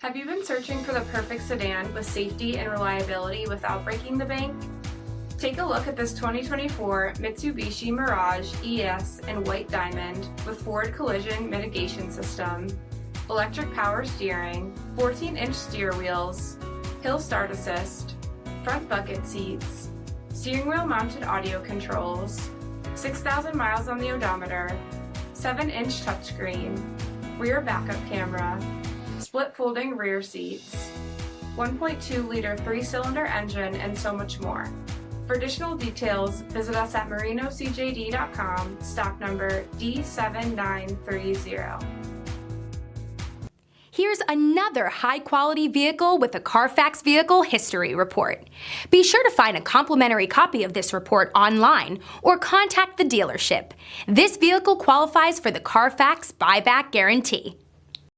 Have you been searching for the perfect sedan with safety and reliability without breaking the bank? Take a look at this 2024 Mitsubishi Mirage ES in white diamond with forward collision mitigation system, electric power steering, 14-inch steer wheels, hill start assist, front bucket seats, steering wheel mounted audio controls, 6,000 miles on the odometer, 7-inch touchscreen, rear backup camera, split folding rear seats, 1.2-liter 3-cylinder engine, and so much more. For additional details, visit us at marinocjd.com, stock number D7930. Here's another high-quality vehicle with a CARFAX Vehicle History Report. Be sure to find a complimentary copy of this report online or contact the dealership. This vehicle qualifies for the CARFAX Buyback Guarantee.